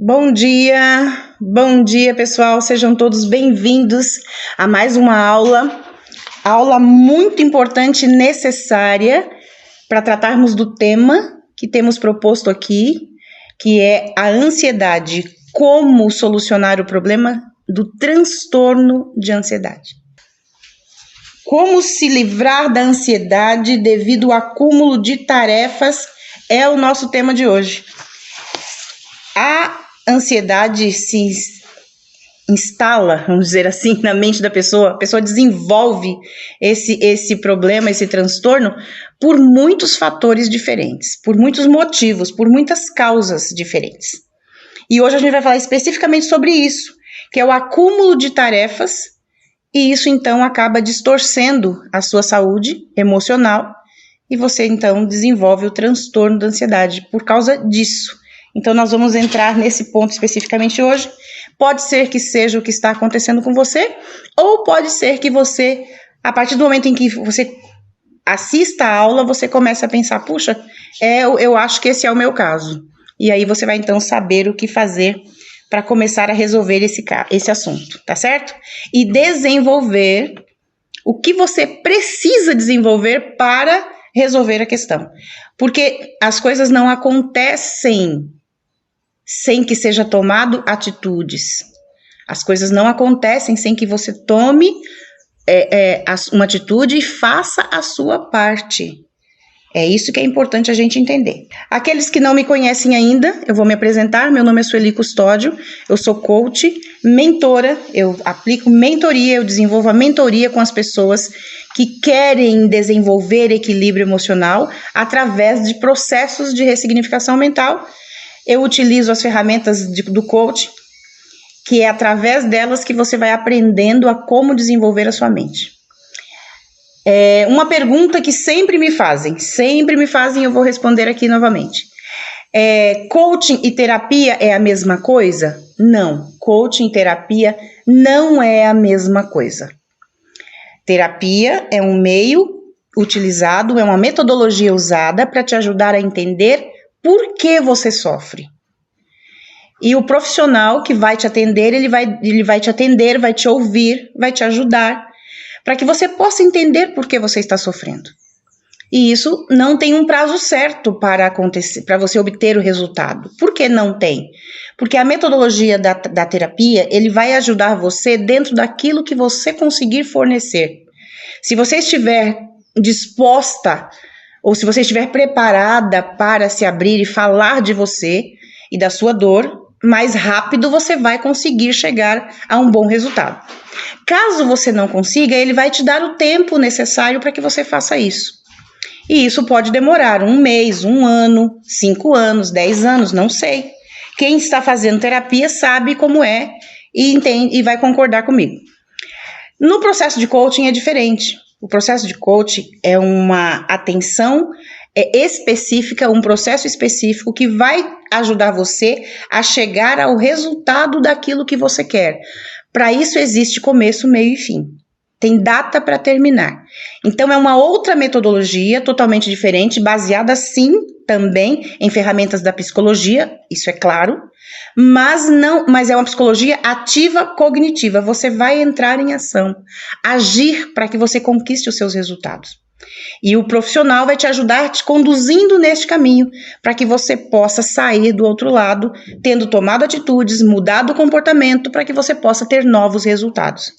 Bom dia pessoal, sejam todos bem-vindos a mais uma aula muito importante e necessária para tratarmos do tema que temos proposto aqui, que é a ansiedade, como solucionar o problema do transtorno de ansiedade. Como se livrar da ansiedade devido ao acúmulo de tarefas é o nosso tema de hoje. A ansiedade se instala, vamos dizer assim, na mente da pessoa. A pessoa desenvolve esse problema, esse transtorno, por muitos fatores diferentes, por muitos motivos, por muitas causas diferentes. E hoje a gente vai falar especificamente sobre isso, que é o acúmulo de tarefas, e isso então acaba distorcendo a sua saúde emocional, e você então desenvolve o transtorno da ansiedade por causa disso. Então, nós vamos entrar nesse ponto especificamente hoje. Pode ser que seja o que está acontecendo com você, ou pode ser que você, a partir do momento em que você assista a aula, você comece a pensar, puxa, eu acho que esse é o meu caso. E aí você vai então saber o que fazer para começar a resolver esse assunto, tá certo? E desenvolver o que você precisa desenvolver para resolver a questão. Porque as coisas não acontecem sem que seja tomado atitudes. As coisas não acontecem sem que você tome uma atitude e faça a sua parte. É isso que é importante a gente entender. Aqueles que não me conhecem ainda, eu vou me apresentar. Meu nome é Sueli Custódio, eu sou coach, mentora, eu aplico mentoria, eu desenvolvo a mentoria com as pessoas que querem desenvolver equilíbrio emocional através de processos de ressignificação mental. Eu utilizo as ferramentas do coach, que é através delas que você vai aprendendo a como desenvolver a sua mente. Uma pergunta que sempre me fazem, eu vou responder aqui novamente. Coaching e terapia é a mesma coisa? Não, coaching e terapia não é a mesma coisa. Terapia é um meio utilizado, é uma metodologia usada para te ajudar a entender por que você sofre. E o profissional que vai te atender, ele vai te atender, vai te ouvir, vai te ajudar, para que você possa entender por que você está sofrendo. E isso não tem um prazo certo para acontecer, para você obter o resultado. Por que não tem? Porque a metodologia da terapia, ele vai ajudar você dentro daquilo que você conseguir fornecer. Se você estiver disposta, ou se você estiver preparada para se abrir e falar de você e da sua dor, mais rápido você vai conseguir chegar a um bom resultado. Caso você não consiga, ele vai te dar o tempo necessário para que você faça isso. E isso pode demorar 1 mês, 1 ano, 5 anos, 10 anos, não sei. Quem está fazendo terapia sabe como é e entende e vai concordar comigo. No processo de coaching é diferente. O processo de coaching é uma atenção específica, um processo específico que vai ajudar você a chegar ao resultado daquilo que você quer. Para isso existe começo, meio e fim. Tem data para terminar. Então é uma outra metodologia totalmente diferente, baseada sim também em ferramentas da psicologia, isso é claro, mas é uma psicologia ativa cognitiva. Você vai entrar em ação, agir para que você conquiste os seus resultados. E o profissional vai te ajudar te conduzindo neste caminho, para que você possa sair do outro lado, tendo tomado atitudes, mudado o comportamento, para que você possa ter novos resultados.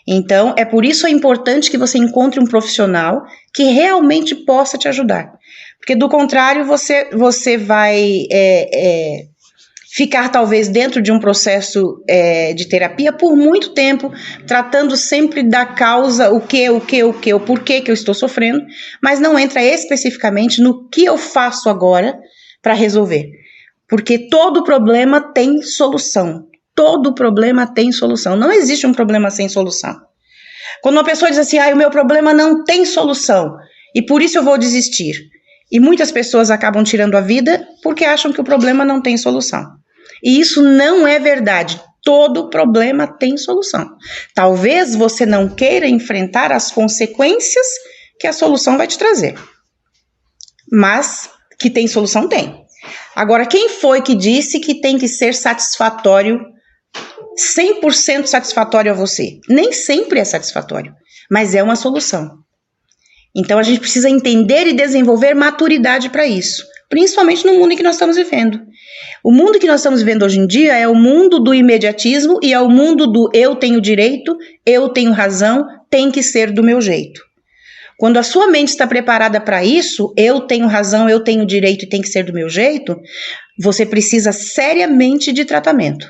Então, é por isso importante que você encontre um profissional que realmente possa te ajudar. Porque, do contrário, você vai ficar talvez dentro de um processo de terapia por muito tempo, tratando sempre da causa, o porquê que eu estou sofrendo, mas não entra especificamente no que eu faço agora para resolver. Porque todo problema tem solução. Todo problema tem solução. Não existe um problema sem solução. Quando uma pessoa diz assim, o meu problema não tem solução e por isso eu vou desistir. E muitas pessoas acabam tirando a vida porque acham que o problema não tem solução. E isso não é verdade. Todo problema tem solução. Talvez você não queira enfrentar as consequências que a solução vai te trazer. Mas que tem solução, tem. Agora, quem foi que disse que tem que ser satisfatório, 100% satisfatório a você? Nem sempre é satisfatório, mas é uma solução. Então, a gente precisa entender e desenvolver maturidade para isso, principalmente no mundo em que nós estamos vivendo. O mundo que nós estamos vivendo hoje em dia é o mundo do imediatismo e é o mundo do eu tenho direito, eu tenho razão, tem que ser do meu jeito. Quando a sua mente está preparada para isso, eu tenho razão, eu tenho direito e tem que ser do meu jeito, você precisa seriamente de tratamento.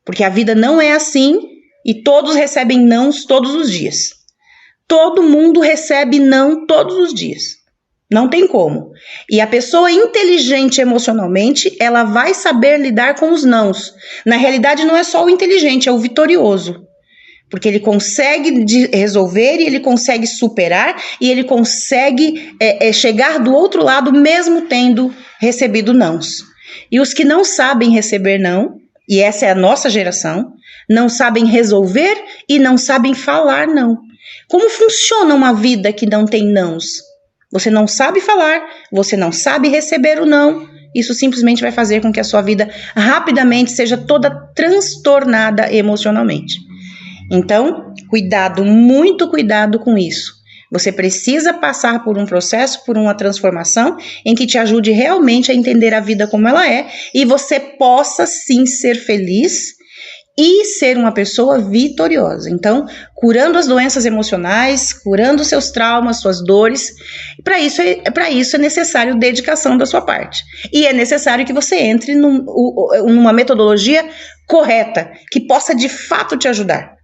Porque a vida não é assim e todos recebem nãos todos os dias. Todo mundo recebe não todos os dias. Não tem como. E a pessoa inteligente emocionalmente, ela vai saber lidar com os nãos. Na realidade, não é só o inteligente, é o vitorioso. Porque ele consegue resolver e ele consegue superar e ele consegue chegar do outro lado mesmo tendo recebido nãos. E os que não sabem receber não, e essa é a nossa geração, não sabem resolver e não sabem falar não. Como funciona uma vida que não tem nãos? Você não sabe falar, você não sabe receber o não. Isso simplesmente vai fazer com que a sua vida rapidamente seja toda transtornada emocionalmente. Então, cuidado, muito cuidado com isso. Você precisa passar por um processo, por uma transformação em que te ajude realmente a entender a vida como ela é e você possa sim ser feliz e ser uma pessoa vitoriosa. Então, curando as doenças emocionais, curando seus traumas, suas dores. Para isso é necessário dedicação da sua parte. E é necessário que você entre numa metodologia correta, que possa de fato te ajudar.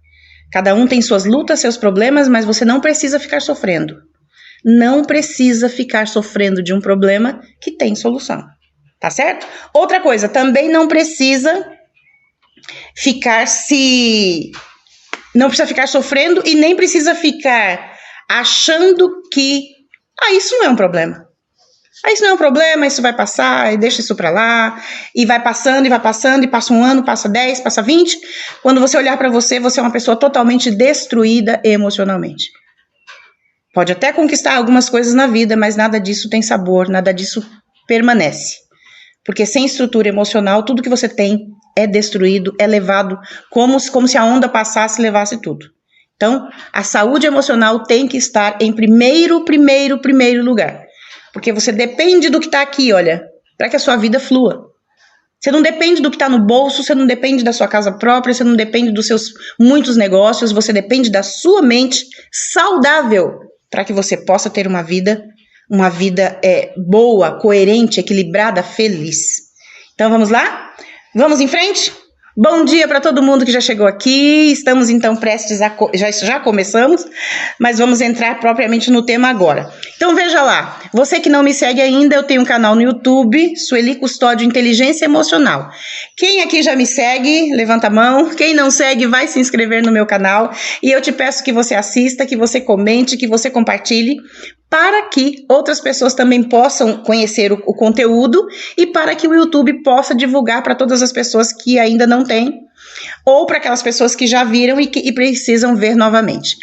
Cada um tem suas lutas, seus problemas, mas você não precisa ficar sofrendo. Não precisa ficar sofrendo de um problema que tem solução. Tá certo? Outra coisa, também não precisa não precisa ficar sofrendo e nem precisa ficar achando que isso não é um problema. Isso não é um problema, isso vai passar, e deixa isso pra lá, e vai passando, e passa um ano, passa 10, passa 20. Quando você olhar pra você, você é uma pessoa totalmente destruída emocionalmente. Pode até conquistar algumas coisas na vida, mas nada disso tem sabor, nada disso permanece. Porque sem estrutura emocional, tudo que você tem é destruído, é levado como se a onda passasse e levasse tudo. Então, a saúde emocional tem que estar em primeiro lugar. Porque você depende do que está aqui, olha, para que a sua vida flua. Você não depende do que está no bolso, você não depende da sua casa própria, você não depende dos seus muitos negócios, você depende da sua mente saudável para que você possa ter uma vida boa, coerente, equilibrada, feliz. Então vamos lá? Vamos em frente? Bom dia para todo mundo que já chegou aqui. Estamos então prestes a... Já começamos, mas vamos entrar propriamente no tema agora. Então veja lá, você que não me segue ainda, eu tenho um canal no YouTube, Sueli Custódio Inteligência Emocional. Quem aqui já me segue, levanta a mão. Quem não segue, vai se inscrever no meu canal. E eu te peço que você assista, que você comente, que você compartilhe, para que outras pessoas também possam conhecer o conteúdo e para que o YouTube possa divulgar para todas as pessoas que ainda não têm, ou para aquelas pessoas que já viram e precisam ver novamente.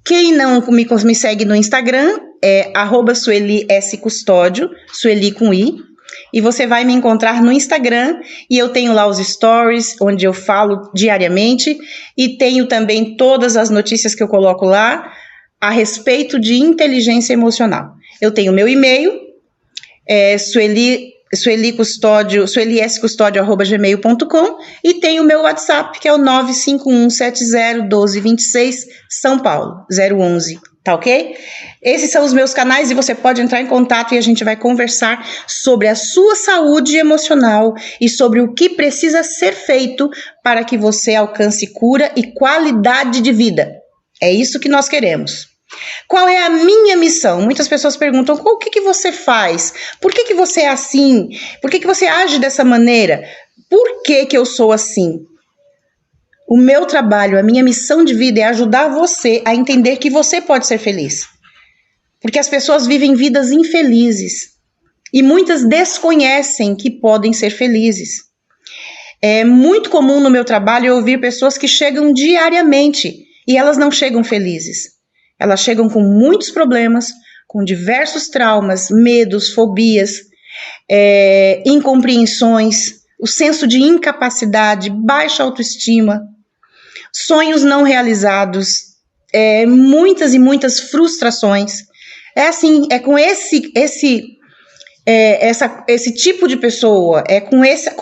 Quem não me segue no Instagram é @SueliSCustódio, Sueli com I, e você vai me encontrar no Instagram e eu tenho lá os stories onde eu falo diariamente e tenho também todas as notícias que eu coloco lá a respeito de inteligência emocional. Eu tenho meu e-mail, sueliescustódio@gmail.com e tenho o meu WhatsApp, que é o 951701226, São Paulo, 011, tá ok? Esses são os meus canais e você pode entrar em contato e a gente vai conversar sobre a sua saúde emocional e sobre o que precisa ser feito para que você alcance cura e qualidade de vida. É isso que nós queremos. Qual é a minha missão? Muitas pessoas perguntam, o que você faz? Por que você é assim? Por que você age dessa maneira? Por que eu sou assim? O meu trabalho, a minha missão de vida é ajudar você a entender que você pode ser feliz. Porque as pessoas vivem vidas infelizes e muitas desconhecem que podem ser felizes. É muito comum no meu trabalho eu ouvir pessoas que chegam diariamente e elas não chegam felizes. Elas chegam com muitos problemas, com diversos traumas, medos, fobias. incompreensões, o senso de incapacidade, baixa autoestima, sonhos não realizados, muitas e muitas frustrações. É com esse tipo de pessoa,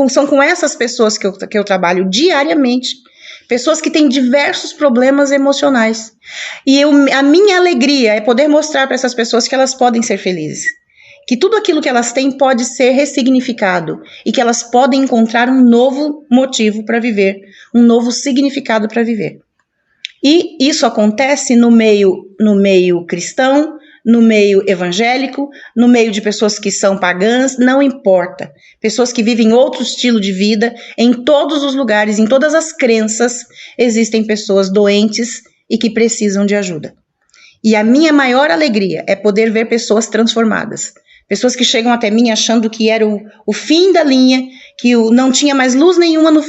são com essas pessoas que eu trabalho diariamente, pessoas que têm diversos problemas emocionais. E a minha alegria é poder mostrar para essas pessoas que elas podem ser felizes, que tudo aquilo que elas têm pode ser ressignificado e que elas podem encontrar um novo motivo para viver, um novo significado para viver. E isso acontece no meio cristão, no meio evangélico, no meio de pessoas que são pagãs, não importa. Pessoas que vivem outro estilo de vida, em todos os lugares, em todas as crenças, existem pessoas doentes e que precisam de ajuda. E a minha maior alegria é poder ver pessoas transformadas. Pessoas que chegam até mim achando que era o fim da linha, que não tinha mais luz nenhuma no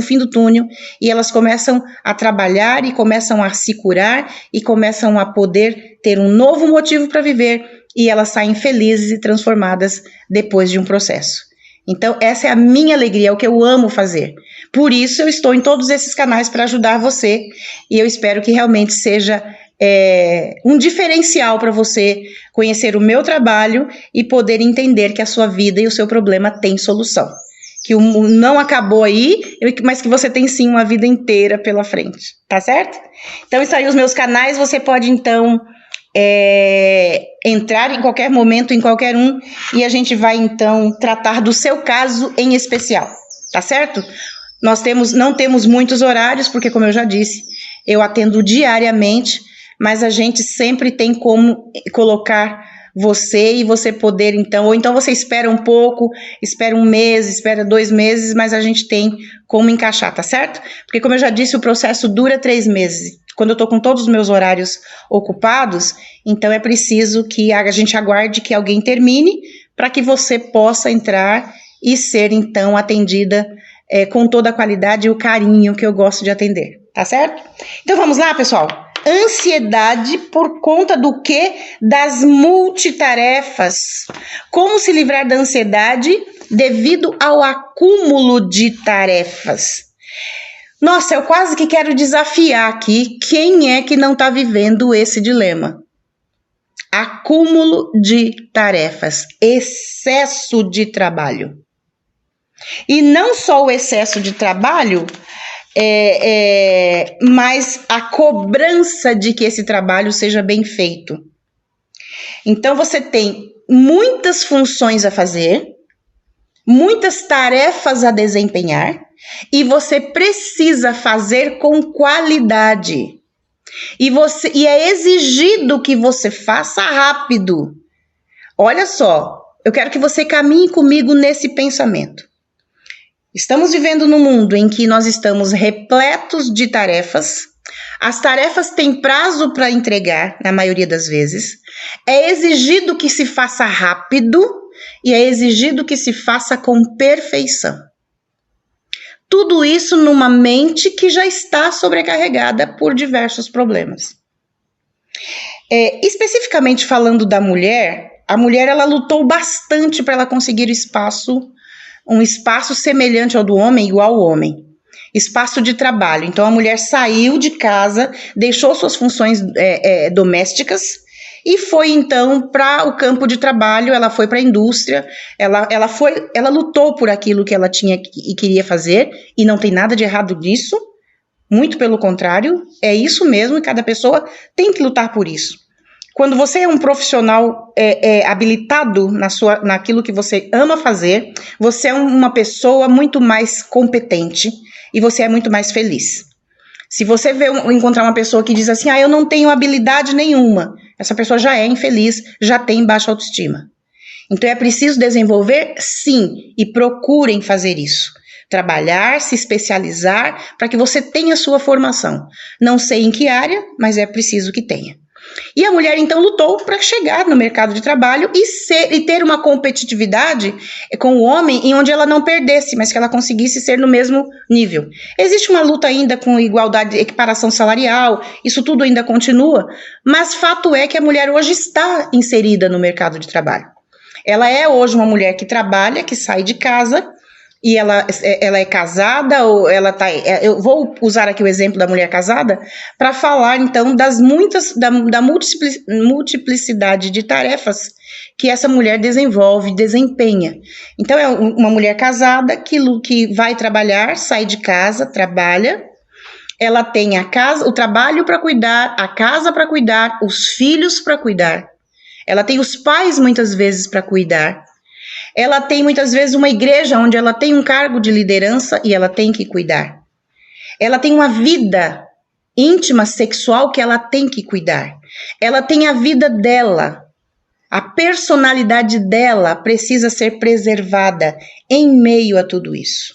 fim do túnel, e elas começam a trabalhar e começam a se curar e começam a poder ter um novo motivo para viver, e elas saem felizes e transformadas depois de um processo. Então essa é a minha alegria, é o que eu amo fazer. Por isso eu estou em todos esses canais para ajudar você, e eu espero que realmente seja um diferencial para você conhecer o meu trabalho e poder entender que a sua vida e o seu problema têm solução. Que o mundo não acabou aí, mas que você tem sim uma vida inteira pela frente, tá certo? Então, isso aí, os meus canais, você pode então entrar em qualquer momento, em qualquer um, e a gente vai então tratar do seu caso em especial, tá certo? Nós não temos muitos horários, porque como eu já disse, eu atendo diariamente, mas a gente sempre tem como colocar você e você poder então, ou então você espera um pouco, espera um mês, espera 2 meses, mas a gente tem como encaixar, tá certo? Porque como eu já disse, o processo dura 3 meses. Quando eu tô com todos os meus horários ocupados, então é preciso que a gente aguarde que alguém termine para que você possa entrar e ser então atendida com toda a qualidade e o carinho que eu gosto de atender, tá certo? Então vamos lá, pessoal? Ansiedade por conta do quê? Das multitarefas. Como se livrar da ansiedade devido ao acúmulo de tarefas? Nossa, eu quase que quero desafiar aqui quem é que não está vivendo esse dilema. Acúmulo de tarefas, excesso de trabalho. E não só o excesso de trabalho, mas a cobrança de que esse trabalho seja bem feito. Então você tem muitas funções a fazer, muitas tarefas a desempenhar, e você precisa fazer com qualidade. E é exigido que você faça rápido. Olha só, eu quero que você caminhe comigo nesse pensamento. Estamos vivendo num mundo em que nós estamos repletos de tarefas. As tarefas têm prazo para entregar, na maioria das vezes. É exigido que se faça rápido e é exigido que se faça com perfeição. Tudo isso numa mente que já está sobrecarregada por diversos problemas. Especificamente falando da mulher, a mulher ela lutou bastante para ela conseguir um espaço semelhante ao do homem, igual ao homem. Espaço de trabalho. Então, a mulher saiu de casa, deixou suas funções domésticas e foi, então, para o campo de trabalho, ela foi para a indústria, ela lutou por aquilo que ela tinha e queria fazer, e não tem nada de errado nisso, muito pelo contrário, é isso mesmo, e cada pessoa tem que lutar por isso. Quando você é um profissional habilitado naquilo que você ama fazer, você é uma pessoa muito mais competente e você é muito mais feliz. Se você encontrar uma pessoa que diz assim, eu não tenho habilidade nenhuma, essa pessoa já é infeliz, já tem baixa autoestima. Então é preciso desenvolver, sim, e procurem fazer isso. Trabalhar, se especializar, para que você tenha sua formação. Não sei em que área, mas é preciso que tenha. E a mulher então lutou para chegar no mercado de trabalho e ter uma competitividade com o homem em onde ela não perdesse, mas que ela conseguisse ser no mesmo nível. Existe uma luta ainda com igualdade, equiparação salarial, isso tudo ainda continua, mas fato é que a mulher hoje está inserida no mercado de trabalho. Ela é hoje uma mulher que trabalha, que sai de casa, e ela é casada, ou ela tá. Eu vou usar aqui o exemplo da mulher casada para falar, então, da multiplicidade de tarefas que essa mulher desenvolve, desempenha. Então, é uma mulher casada que vai trabalhar, sai de casa, trabalha. Ela tem a casa, o trabalho para cuidar, a casa para cuidar, os filhos para cuidar. Ela tem os pais muitas vezes para cuidar. Ela tem muitas vezes uma igreja onde ela tem um cargo de liderança e ela tem que cuidar. Ela tem uma vida íntima, sexual que ela tem que cuidar. Ela tem a vida dela. A personalidade dela precisa ser preservada em meio a tudo isso.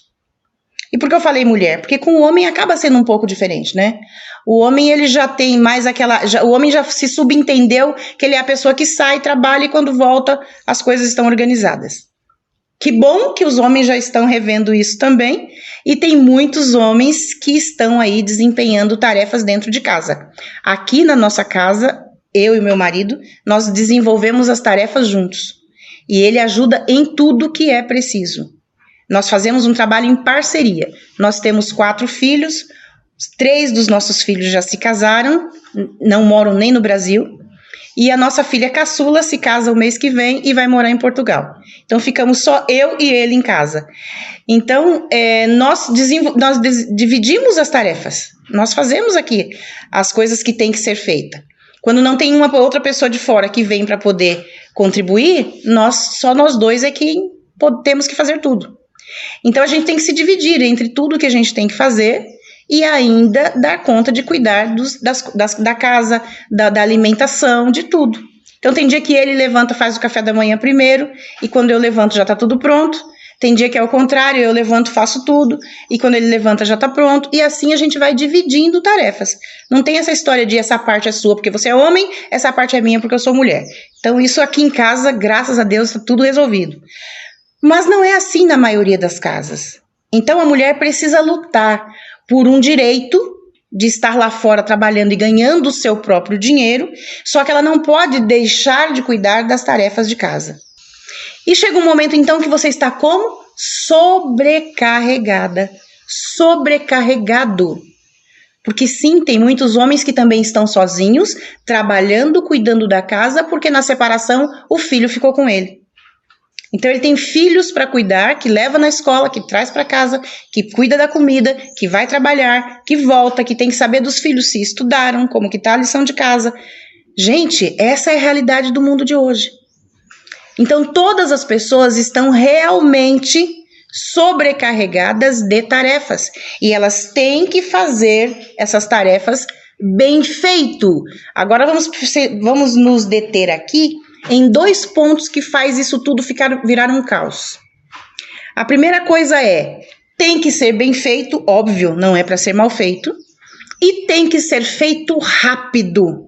E por que eu falei mulher? Porque com o homem acaba sendo um pouco diferente, né? O homem, ele já tem mais o homem já se subentendeu que ele é a pessoa que sai, trabalha e quando volta as coisas estão organizadas. Que bom que os homens já estão revendo isso também, e tem muitos homens que estão aí desempenhando tarefas dentro de casa. Aqui na nossa casa, eu e meu marido, nós desenvolvemos as tarefas juntos. E ele ajuda em tudo que é preciso. Nós fazemos um trabalho em parceria. Nós temos 4 filhos, 3 dos nossos filhos já se casaram, não moram nem no Brasil. E a nossa filha caçula se casa o mês que vem e vai morar em Portugal. Então, ficamos só eu e ele em casa. Então, nós dividimos as tarefas. Nós fazemos aqui as coisas que têm que ser feitas. Quando não tem uma outra pessoa de fora que vem para poder contribuir, só nós dois é que temos que fazer tudo. Então, a gente tem que se dividir entre tudo que a gente tem que fazer e ainda dar conta de cuidar da casa, da alimentação, de tudo. Então, tem dia que ele levanta, faz o café da manhã primeiro, e quando eu levanto já está tudo pronto. Tem dia que é o contrário, eu levanto, faço tudo, e quando ele levanta já está pronto, e assim a gente vai dividindo tarefas. Não tem essa história de essa parte é sua porque você é homem, essa parte é minha porque eu sou mulher. Então, isso aqui em casa, graças a Deus, está tudo resolvido. Mas não é assim na maioria das casas. Então, a mulher precisa lutar por um direito de estar lá fora trabalhando e ganhando o seu próprio dinheiro, só que ela não pode deixar de cuidar das tarefas de casa. E chega um momento então que você está como? Sobrecarregada, sobrecarregado. Porque sim, tem muitos homens que também estão sozinhos, trabalhando, cuidando da casa, porque na separação o filho ficou com ele. Então, ele tem filhos para cuidar, que leva na escola, que traz para casa, que cuida da comida, que vai trabalhar, que volta, que tem que saber dos filhos se estudaram, como que está a lição de casa. Gente, essa é a realidade do mundo de hoje. Então, todas as pessoas estão realmente sobrecarregadas de tarefas. E elas têm que fazer essas tarefas bem feito. Agora, vamos nos deter aqui em 2 pontos que faz isso tudo virar um caos. A primeira coisa tem que ser bem feito, óbvio, não é para ser mal feito, e tem que ser feito rápido,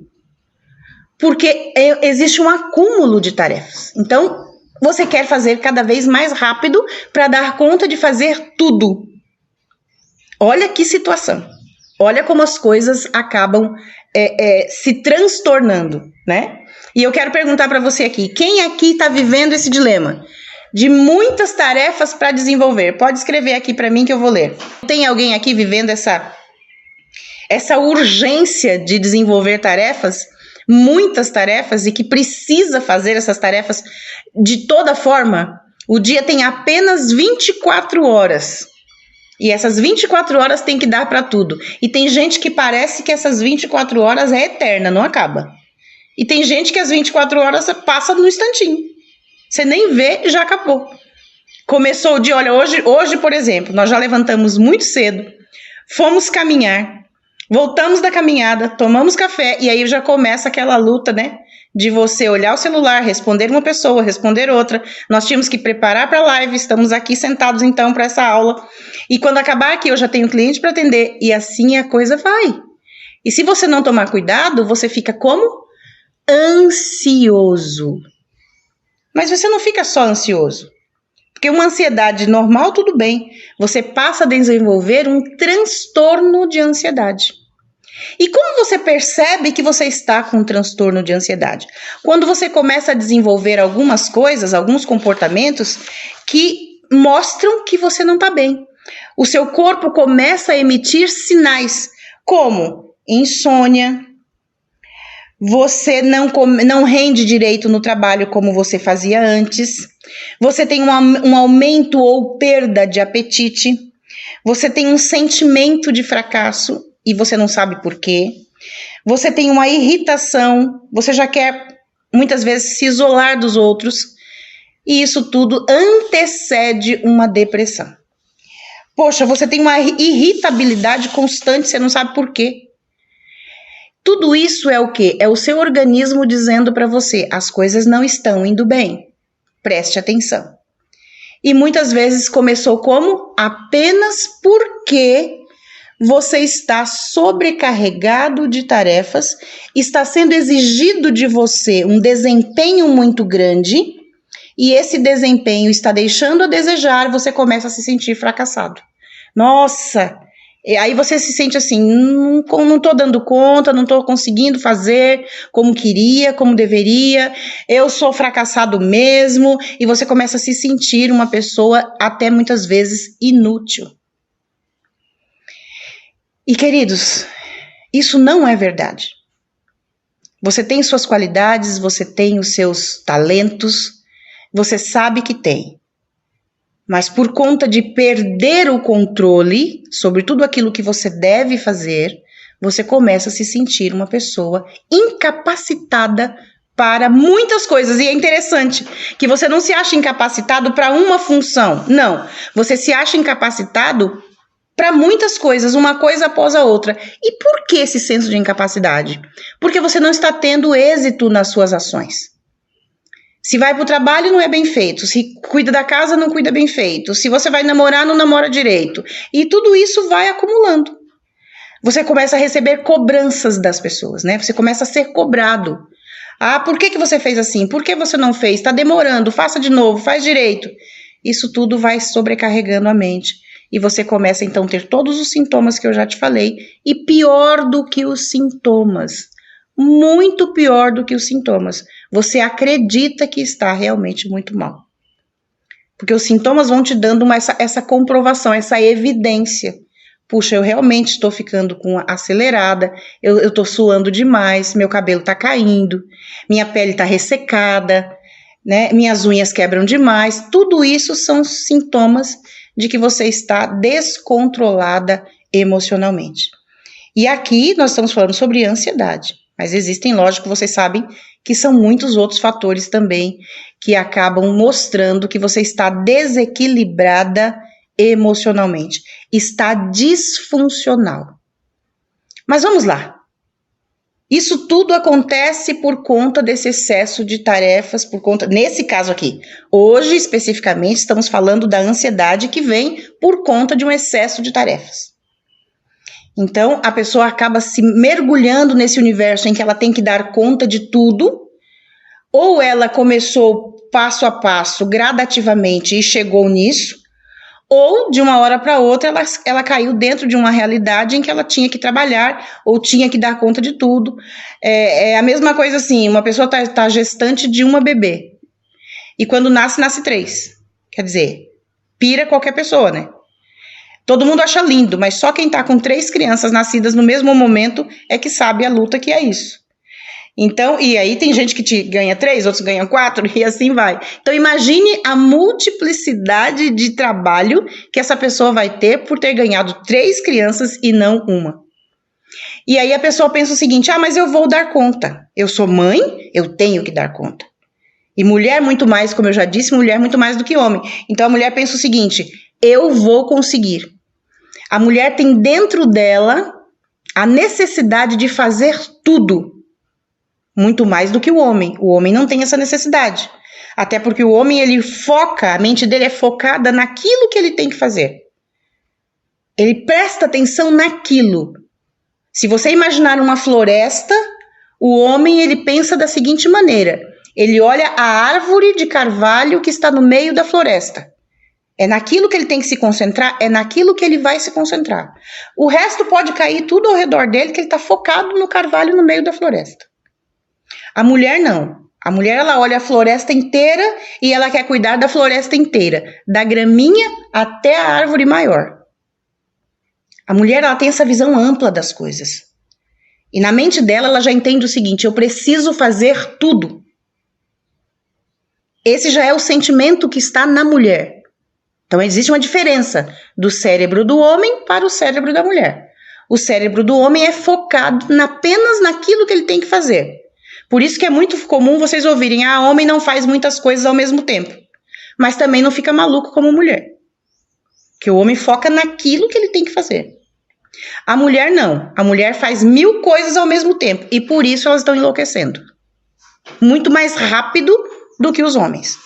porque existe um acúmulo de tarefas. Então, você quer fazer cada vez mais rápido para dar conta de fazer tudo. Olha que situação. Olha como as coisas acabam se transtornando, né? E eu quero perguntar para você aqui, quem aqui está vivendo esse dilema de muitas tarefas para desenvolver? Pode escrever aqui para mim que eu vou ler. Tem alguém aqui vivendo essa urgência de desenvolver tarefas, muitas tarefas, e que precisa fazer essas tarefas de toda forma? O dia tem apenas 24 horas. E essas 24 horas tem que dar para tudo. E tem gente que parece que essas 24 horas é eterna, não acaba. E tem gente que as 24 horas passa no instantinho. Você nem vê e já acabou. Começou o dia, olha, hoje, por exemplo, nós já levantamos muito cedo, fomos caminhar, voltamos da caminhada, tomamos café, e aí já começa aquela luta, né? De você olhar o celular, responder uma pessoa, responder outra. Nós tínhamos que preparar para a live, estamos aqui sentados então para essa aula. E quando acabar aqui, eu já tenho cliente para atender, e assim a coisa vai. E se você não tomar cuidado, você fica como? Ansioso. Mas você não fica só ansioso, porque uma ansiedade normal, tudo bem, você passa a desenvolver um transtorno de ansiedade. E como você percebe que você está com um transtorno de ansiedade? Quando você começa a desenvolver algumas coisas, alguns comportamentos que mostram que você não está bem. O seu corpo começa a emitir sinais, como insônia, você não rende direito no trabalho como você fazia antes, você tem um aumento ou perda de apetite, você tem um sentimento de fracasso e você não sabe por quê, você tem uma irritação, você já quer muitas vezes se isolar dos outros, e isso tudo antecede uma depressão. Poxa, você tem uma irritabilidade constante, você não sabe por quê. Tudo isso é o quê? É o seu organismo dizendo para você, as coisas não estão indo bem. Preste atenção. E muitas vezes começou como? Apenas porque você está sobrecarregado de tarefas, está sendo exigido de você um desempenho muito grande, e esse desempenho está deixando a desejar, você começa a se sentir fracassado. Nossa! E aí você se sente assim, não tô dando conta, não tô conseguindo fazer como queria, como deveria, eu sou fracassado mesmo, e você começa a se sentir uma pessoa até muitas vezes inútil. E queridos, isso não é verdade. Você tem suas qualidades, você tem os seus talentos, você sabe que tem. Mas por conta de perder o controle sobre tudo aquilo que você deve fazer, você começa a se sentir uma pessoa incapacitada para muitas coisas. E é interessante que você não se acha incapacitado para uma função. Não, você se acha incapacitado para muitas coisas, uma coisa após a outra. E por que esse senso de incapacidade? Porque você não está tendo êxito nas suas ações. Se vai para o trabalho, não é bem feito. Se cuida da casa, não cuida bem feito. Se você vai namorar, não namora direito. E tudo isso vai acumulando. Você começa a receber cobranças das pessoas, né? Você começa a ser cobrado. Ah, por que você fez assim? Por que você não fez? Está demorando, faça de novo, faz direito. Isso tudo vai sobrecarregando a mente. E você começa, então, a ter todos os sintomas que eu já te falei. E pior do que os sintomas. Muito pior do que os sintomas. Você acredita que está realmente muito mal. Porque os sintomas vão te dando essa comprovação, essa evidência. Puxa, eu realmente estou ficando acelerada, eu estou suando demais, meu cabelo está caindo, minha pele está ressecada, né? Minhas unhas quebram demais. Tudo isso são sintomas de que você está descontrolada emocionalmente. E aqui nós estamos falando sobre ansiedade. Mas existem, lógico, vocês sabem que são muitos outros fatores também que acabam mostrando que você está desequilibrada emocionalmente, está disfuncional. Mas vamos lá. Isso tudo acontece por conta desse excesso de tarefas, nesse caso aqui. Hoje, especificamente, estamos falando da ansiedade que vem por conta de um excesso de tarefas. Então, a pessoa acaba se mergulhando nesse universo em que ela tem que dar conta de tudo, ou ela começou passo a passo, gradativamente, e chegou nisso, ou de uma hora para outra ela caiu dentro de uma realidade em que ela tinha que trabalhar, ou tinha que dar conta de tudo. É a mesma coisa assim, uma pessoa tá gestante de uma bebê, e quando nasce 3. Quer dizer, pira qualquer pessoa, né? Todo mundo acha lindo, mas só quem tá com 3 crianças nascidas no mesmo momento é que sabe a luta que é isso. Então, e aí tem gente que ganha 3, outros ganham 4 e assim vai. Então imagine a multiplicidade de trabalho que essa pessoa vai ter por ter ganhado 3 crianças e não uma. E aí a pessoa pensa o seguinte, mas eu vou dar conta. Eu sou mãe, eu tenho que dar conta. E mulher muito mais, como eu já disse, mulher muito mais do que homem. Então a mulher pensa o seguinte, eu vou conseguir. A mulher tem dentro dela a necessidade de fazer tudo, muito mais do que o homem. O homem não tem essa necessidade, até porque o homem ele foca, a mente dele é focada naquilo que ele tem que fazer. Ele presta atenção naquilo. Se você imaginar uma floresta, o homem ele pensa da seguinte maneira, ele olha a árvore de carvalho que está no meio da floresta. É naquilo que ele tem que se concentrar, é naquilo que ele vai se concentrar. O resto pode cair tudo ao redor dele, que ele está focado no carvalho no meio da floresta. A mulher não. A mulher, ela olha a floresta inteira e ela quer cuidar da floresta inteira, da graminha até a árvore maior. A mulher, ela tem essa visão ampla das coisas. E na mente dela, ela já entende o seguinte: eu preciso fazer tudo. Esse já é o sentimento que está na mulher. Então, existe uma diferença do cérebro do homem para o cérebro da mulher. O cérebro do homem é focado apenas naquilo que ele tem que fazer. Por isso que é muito comum vocês ouvirem: homem não faz muitas coisas ao mesmo tempo. Mas também não fica maluco como mulher. Que o homem foca naquilo que ele tem que fazer. A mulher não. A mulher faz 1000 coisas ao mesmo tempo. E por isso elas estão enlouquecendo. Muito mais rápido do que os homens.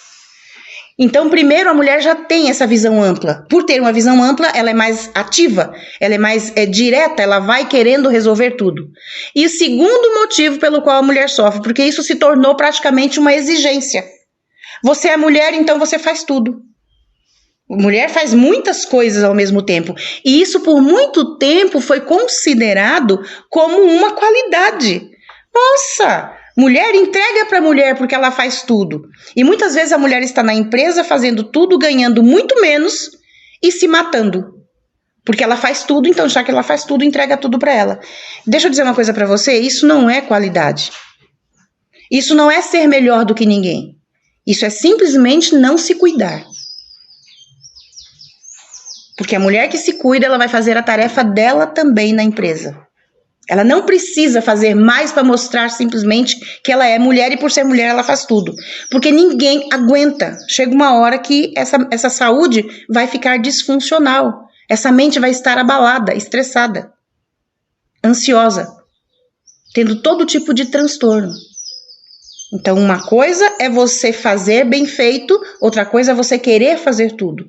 Então, primeiro, a mulher já tem essa visão ampla. Por ter uma visão ampla, ela é mais ativa, ela é mais direta, ela vai querendo resolver tudo. E o segundo motivo pelo qual a mulher sofre, porque isso se tornou praticamente uma exigência. Você é mulher, então você faz tudo. A mulher faz muitas coisas ao mesmo tempo. E isso, por muito tempo, foi considerado como uma qualidade. Nossa! Mulher, entrega para a mulher porque ela faz tudo. E muitas vezes a mulher está na empresa fazendo tudo, ganhando muito menos e se matando. Porque ela faz tudo, então já que ela faz tudo, entrega tudo para ela. Deixa eu dizer uma coisa para você, isso não é qualidade. Isso não é ser melhor do que ninguém. Isso é simplesmente não se cuidar. Porque a mulher que se cuida, ela vai fazer a tarefa dela também na empresa. Ela não precisa fazer mais para mostrar simplesmente que ela é mulher e por ser mulher ela faz tudo. Porque ninguém aguenta. Chega uma hora que essa saúde vai ficar disfuncional. Essa mente vai estar abalada, estressada, ansiosa, tendo todo tipo de transtorno. Então, uma coisa é você fazer bem feito, outra coisa é você querer fazer tudo.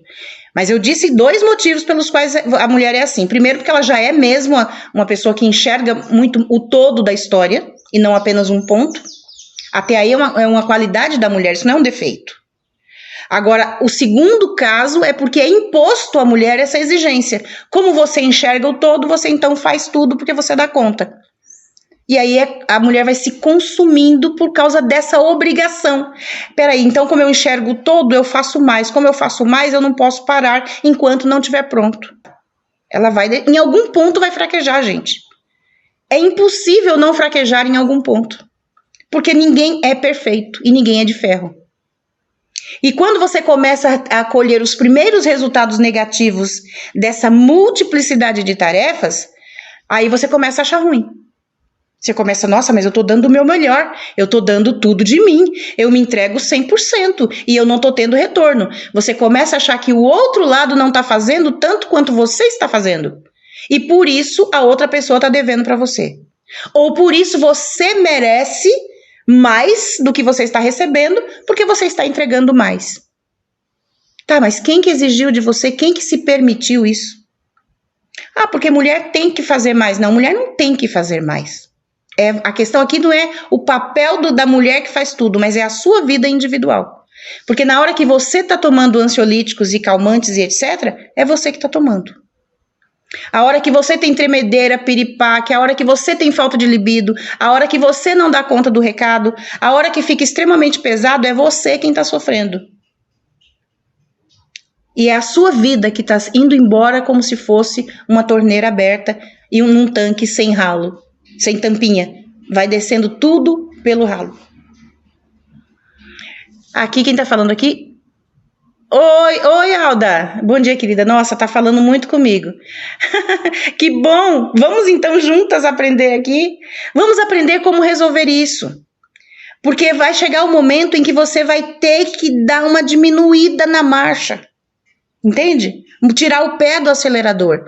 Mas eu disse 2 motivos pelos quais a mulher é assim. Primeiro, porque ela já é mesmo uma pessoa que enxerga muito o todo da história e não apenas um ponto. Até aí é uma qualidade da mulher, isso não é um defeito. Agora, o segundo caso é porque é imposto à mulher essa exigência. Como você enxerga o todo, você então faz tudo porque você dá conta. E aí a mulher vai se consumindo por causa dessa obrigação. Peraí, então como eu enxergo todo, eu faço mais. Como eu faço mais, eu não posso parar enquanto não estiver pronto. Ela vai, em algum ponto vai fraquejar, gente. É impossível não fraquejar em algum ponto. Porque ninguém é perfeito e ninguém é de ferro. E quando você começa a colher os primeiros resultados negativos dessa multiplicidade de tarefas, aí você começa a achar ruim. Você começa, nossa, mas eu tô dando o meu melhor, eu tô dando tudo de mim, eu me entrego 100% e eu não tô tendo retorno. Você começa a achar que o outro lado não tá fazendo tanto quanto você está fazendo. E por isso a outra pessoa tá devendo para você. Ou por isso você merece mais do que você está recebendo, porque você está entregando mais. Tá, mas quem que exigiu de você? Quem que se permitiu isso? Porque mulher tem que fazer mais. Não, mulher não tem que fazer mais. A questão aqui não é o papel da mulher que faz tudo, mas é a sua vida individual. Porque na hora que você está tomando ansiolíticos e calmantes e etc., é você que está tomando. A hora que você tem tremedeira, piripaque, a hora que você tem falta de libido, a hora que você não dá conta do recado, a hora que fica extremamente pesado, é você quem está sofrendo. E é a sua vida que está indo embora como se fosse uma torneira aberta e um tanque sem ralo. Sem tampinha, vai descendo tudo pelo ralo. Aqui, quem tá falando aqui? Oi, Alda. Bom dia, querida. Nossa, tá falando muito comigo. Que bom! Vamos então juntas aprender aqui? Vamos aprender como resolver isso. Porque vai chegar o momento em que você vai ter que dar uma diminuída na marcha. Entende? Tirar o pé do acelerador.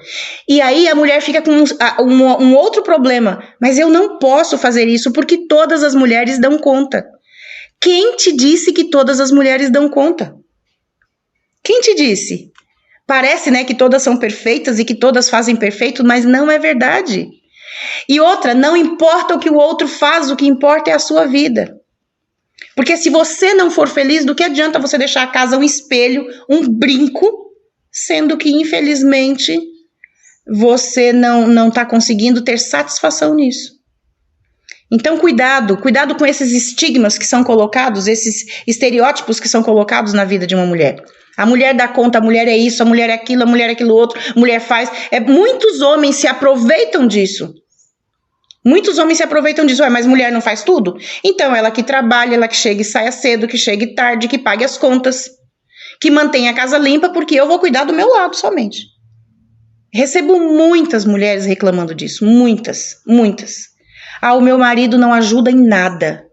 E aí a mulher fica com um outro problema. Mas eu não posso fazer isso porque todas as mulheres dão conta. Quem te disse que todas as mulheres dão conta? Quem te disse? Parece, né, que todas são perfeitas e que todas fazem perfeito, mas não é verdade. E outra, não importa o que o outro faz, o que importa é a sua vida. Porque se você não for feliz, do que adianta você deixar a casa um espelho, um brinco, sendo que, infelizmente, você não está conseguindo ter satisfação nisso. Então, cuidado com esses estigmas que são colocados, esses estereótipos que são colocados na vida de uma mulher. A mulher dá conta, a mulher é isso, a mulher é aquilo outro, a mulher faz. Muitos homens se aproveitam disso. Mas mulher não faz tudo? Então, ela que trabalha, ela que chega e saia cedo, que chegue tarde, que pague as contas, que mantenha a casa limpa, porque eu vou cuidar do meu lado somente. Recebo muitas mulheres reclamando disso, muitas. O meu marido não ajuda em nada.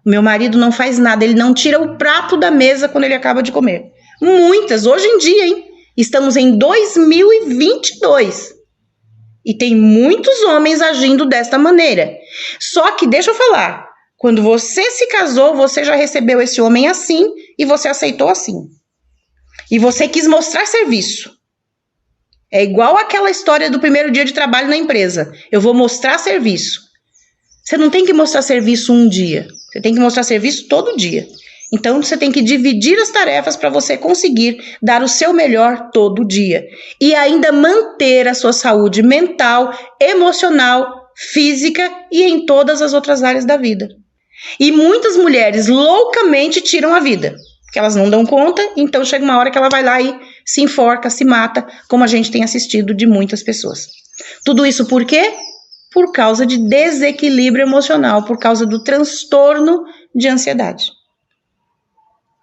O meu marido não faz nada, ele não tira o prato da mesa quando ele acaba de comer. Muitas, hoje em dia, hein? Estamos em 2022. E tem muitos homens agindo desta maneira. Só que, deixa eu falar, quando você se casou, você já recebeu esse homem assim e você aceitou assim. E você quis mostrar serviço. É igual aquela história do primeiro dia de trabalho na empresa. Eu vou mostrar serviço. Você não tem que mostrar serviço um dia. Você tem que mostrar serviço todo dia. Então, você tem que dividir as tarefas para você conseguir dar o seu melhor todo dia. E ainda manter a sua saúde mental, emocional, física e em todas as outras áreas da vida. E muitas mulheres loucamente tiram a vida. Porque elas não dão conta, então chega uma hora que ela vai lá e se enforca, se mata, como a gente tem assistido de muitas pessoas. Tudo isso por quê? Por causa de desequilíbrio emocional, por causa do transtorno de ansiedade.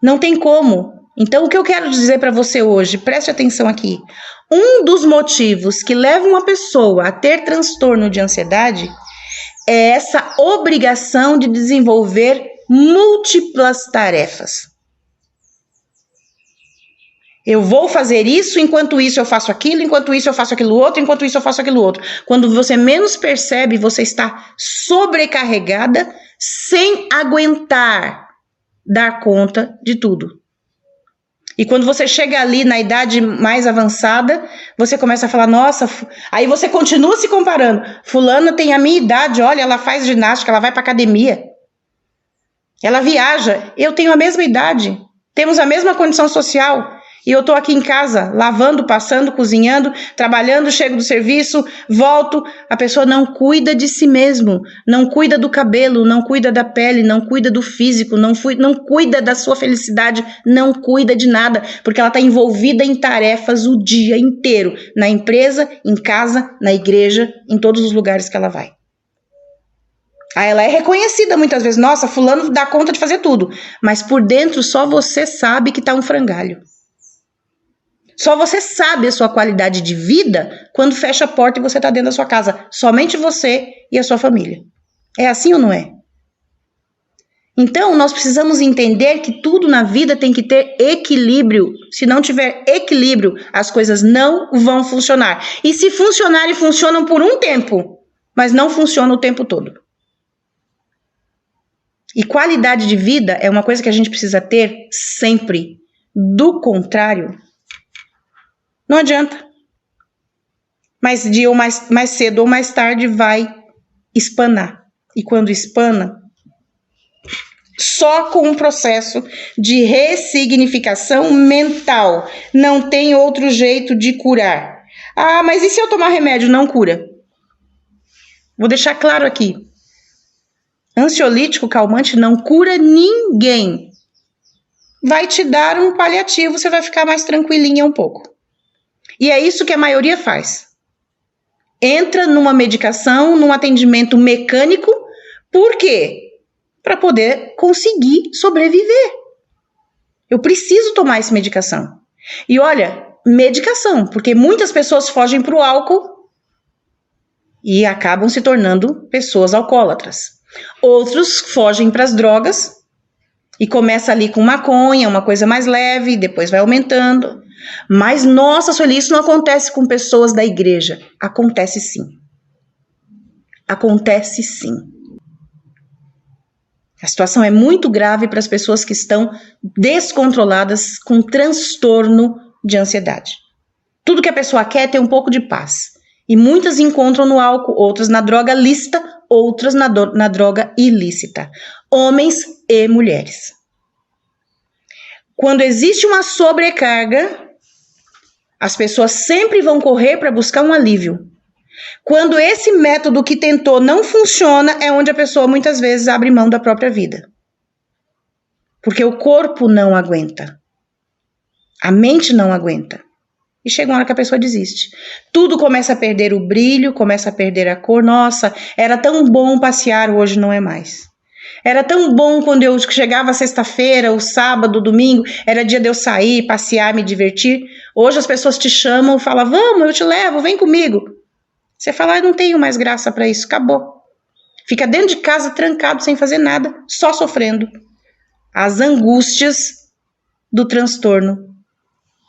Não tem como. Então, o que eu quero dizer para você hoje, preste atenção aqui. Um dos motivos que leva uma pessoa a ter transtorno de ansiedade é essa obrigação de desenvolver múltiplas tarefas. Eu vou fazer isso, enquanto isso eu faço aquilo, enquanto isso eu faço aquilo outro, enquanto isso eu faço aquilo outro. Quando você menos percebe, você está sobrecarregada, sem aguentar dar conta de tudo. E quando você chega ali na idade mais avançada, você começa a falar, nossa, aí você continua se comparando. Fulana tem a minha idade, olha, ela faz ginástica, ela vai para academia. Ela viaja, eu tenho a mesma idade, temos a mesma condição social. E eu tô aqui em casa, lavando, passando, cozinhando, trabalhando, chego do serviço, volto. A pessoa não cuida de si mesmo, não cuida do cabelo, não cuida da pele, não cuida do físico, não cuida da sua felicidade, não cuida de nada, porque ela está envolvida em tarefas o dia inteiro, na empresa, em casa, na igreja, em todos os lugares que ela vai. Aí ela é reconhecida muitas vezes, nossa, fulano dá conta de fazer tudo, mas por dentro só você sabe que tá um frangalho. Só você sabe a sua qualidade de vida quando fecha a porta e você está dentro da sua casa. Somente você e a sua família. É assim ou não é? Então, nós precisamos entender que tudo na vida tem que ter equilíbrio. Se não tiver equilíbrio, as coisas não vão funcionar. E se funcionarem, funcionam por um tempo, mas não funcionam o tempo todo. E qualidade de vida é uma coisa que a gente precisa ter sempre. Do contrário, não adianta. Mais dia ou mais cedo ou mais tarde vai espanar. E quando espana, só com um processo de ressignificação mental. Não tem outro jeito de curar. Ah, mas e se eu tomar remédio? Não cura. Vou deixar claro aqui. Ansiolítico, calmante não cura ninguém. Vai te dar um paliativo, você vai ficar mais tranquilinha um pouco. E é isso que a maioria faz. Entra numa medicação, num atendimento mecânico. Por quê? Para poder conseguir sobreviver. Eu preciso tomar essa medicação. E olha, medicação, porque muitas pessoas fogem para o álcool e acabam se tornando pessoas alcoólatras. Outros fogem para as drogas e começa ali com maconha, uma coisa mais leve, depois vai aumentando. Mas, nossa, Sueli, isso não acontece com pessoas da igreja. Acontece sim. Acontece sim. A situação é muito grave para as pessoas que estão descontroladas com transtorno de ansiedade. Tudo que a pessoa quer é ter um pouco de paz. E muitas encontram no álcool, outras na droga lícita, outras na droga ilícita, homens e mulheres. Quando existe uma sobrecarga, as pessoas sempre vão correr para buscar um alívio. Quando esse método que tentou não funciona, é onde a pessoa muitas vezes abre mão da própria vida. Porque o corpo não aguenta. A mente não aguenta. E chega uma hora que a pessoa desiste. Tudo começa a perder o brilho, começa a perder a cor. Nossa, era tão bom passear, hoje não é mais. Era tão bom quando eu chegava sexta-feira, o sábado, o domingo, era dia de eu sair, passear, me divertir. Hoje as pessoas te chamam e falam, vamos, eu te levo, vem comigo. Você fala, não tenho mais graça para isso, acabou. Fica dentro de casa trancado, sem fazer nada, só sofrendo as angústias do transtorno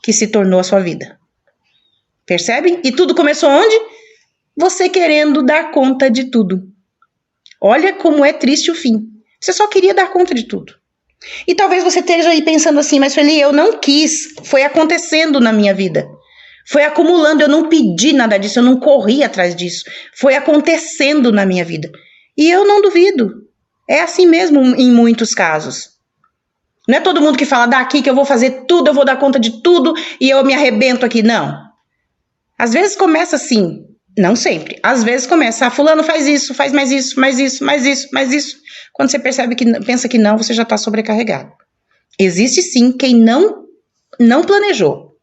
que se tornou a sua vida. Percebem? E tudo começou onde? Você querendo dar conta de tudo. Olha como é triste o fim. Você só queria dar conta de tudo. E talvez você esteja aí pensando assim, mas Sueli, eu não quis, foi acontecendo na minha vida. Foi acumulando, eu não pedi nada disso, eu não corri atrás disso. Foi acontecendo na minha vida. E eu não duvido. É assim mesmo em muitos casos. Não é todo mundo que fala, daqui que eu vou fazer tudo, eu vou dar conta de tudo e eu me arrebento aqui. Não. Às vezes começa assim, não sempre. Às vezes começa, fulano faz isso, faz mais isso, mais isso, mais isso, mais isso. Quando você percebe que pensa que não, você já está sobrecarregado. Existe sim quem não planejou.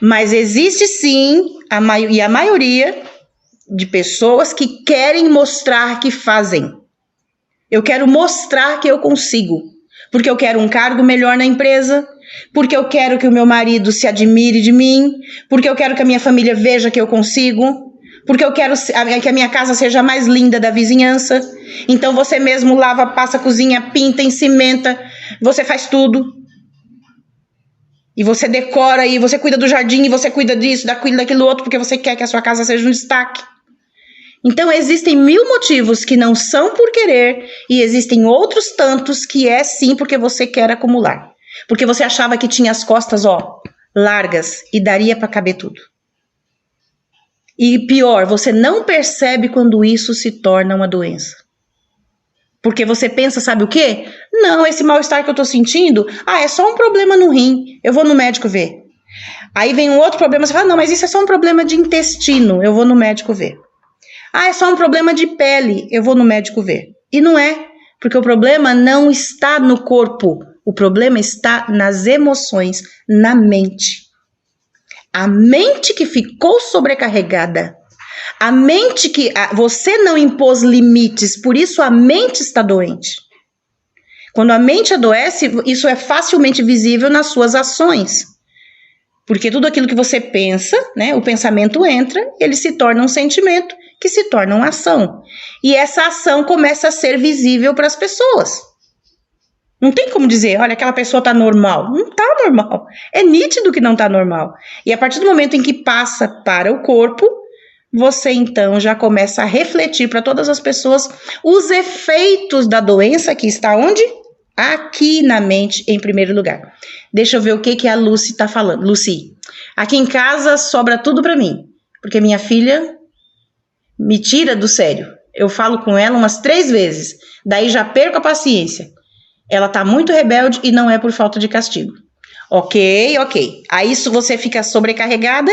Mas existe sim, a maioria de pessoas que querem mostrar que fazem. Eu quero mostrar que eu consigo. Porque eu quero um cargo melhor na empresa, porque eu quero que o meu marido se admire de mim, porque eu quero que a minha família veja que eu consigo, porque eu quero que a minha casa seja a mais linda da vizinhança. Então você mesmo lava, passa, cozinha, pinta, encimenta, você faz tudo. E você decora, e você cuida do jardim, e você cuida disso, cuida daquilo outro, porque você quer que a sua casa seja um destaque. Então existem 1000 motivos que não são por querer, e existem outros tantos que é sim porque você quer acumular. Porque você achava que tinha as costas, largas, e daria para caber tudo. E pior, você não percebe quando isso se torna uma doença. Porque você pensa, sabe o quê? Não, esse mal-estar que eu tô sentindo, é só um problema no rim, eu vou no médico ver. Aí vem um outro problema, você fala, não, mas isso é só um problema de intestino, eu vou no médico ver. É só um problema de pele, eu vou no médico ver. E não é, porque o problema não está no corpo, o problema está nas emoções, na mente. A mente que ficou sobrecarregada, a mente que você não impôs limites, por isso a mente está doente. Quando a mente adoece, isso é facilmente visível nas suas ações. Porque tudo aquilo que você pensa, né, o pensamento entra, ele se torna um sentimento, que se torna uma ação. E essa ação começa a ser visível para as pessoas. Não tem como dizer, olha, aquela pessoa está normal. Não está normal. É nítido que não está normal. E a partir do momento em que passa para o corpo, você então já começa a refletir para todas as pessoas os efeitos da doença que está onde? Aqui na mente, em primeiro lugar. Deixa eu ver o que a Lucy está falando. Lucy, aqui em casa sobra tudo para mim, porque minha filha me tira do sério. Eu falo com ela umas 3 vezes, daí já perco a paciência. Ela tá muito rebelde e não é por falta de castigo. Ok. Aí isso você fica sobrecarregada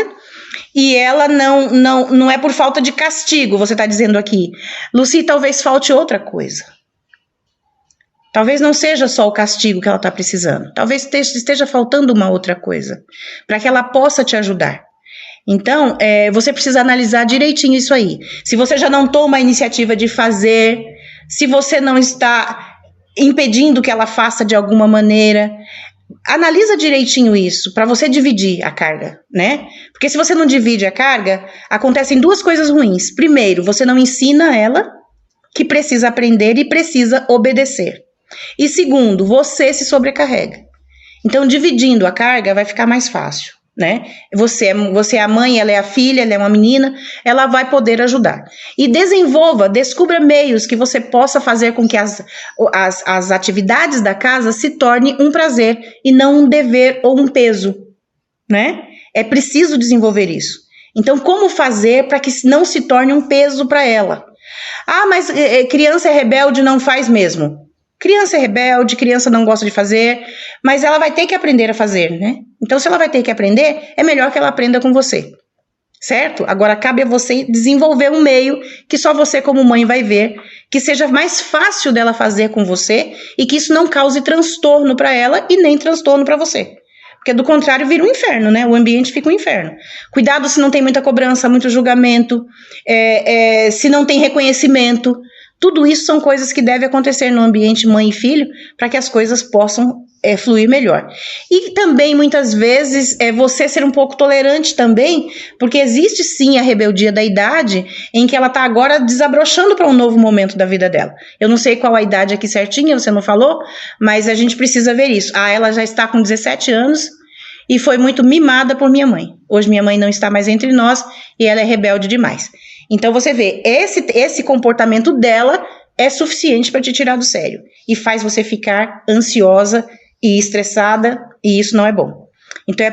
e ela não é por falta de castigo, você tá dizendo aqui. Lucy, talvez falte outra coisa. Talvez não seja só o castigo que ela tá precisando. Talvez esteja faltando uma outra coisa, para que ela possa te ajudar. Então, você precisa analisar direitinho isso aí. Se você já não toma a iniciativa de fazer, se você não está impedindo que ela faça de alguma maneira, analisa direitinho isso, para você dividir a carga, né? Porque se você não divide a carga, acontecem 2 coisas ruins. Primeiro, você não ensina ela que precisa aprender e precisa obedecer. E segundo, você se sobrecarrega. Então, dividindo a carga vai ficar mais fácil, né? Você é a mãe, ela é a filha, ela é uma menina, ela vai poder ajudar. E descubra meios que você possa fazer com que as atividades da casa se tornem um prazer e não um dever ou um peso, né? É preciso desenvolver isso. Então, como fazer para que não se torne um peso para ela? Ah, mas criança é rebelde, não faz mesmo. Criança é rebelde, criança não gosta de fazer, mas ela vai ter que aprender a fazer, né? Então, se ela vai ter que aprender, é melhor que ela aprenda com você, certo? Agora, cabe a você desenvolver um meio que só você como mãe vai ver, que seja mais fácil dela fazer com você e que isso não cause transtorno para ela e nem transtorno para você. Porque do contrário vira um inferno, né? O ambiente fica um inferno. Cuidado se não tem muita cobrança, muito julgamento, se não tem reconhecimento. Tudo isso são coisas que devem acontecer no ambiente mãe e filho para que as coisas possam fluir melhor. E também, muitas vezes, você ser um pouco tolerante também, porque existe sim a rebeldia da idade em que ela está agora desabrochando para um novo momento da vida dela. Eu não sei qual a idade aqui certinha, você não falou, mas a gente precisa ver isso. Ah, ela já está com 17 anos e foi muito mimada por minha mãe. Hoje minha mãe não está mais entre nós e ela é rebelde demais. Então você vê, esse comportamento dela é suficiente para te tirar do sério e faz você ficar ansiosa e estressada, e isso não é bom. Então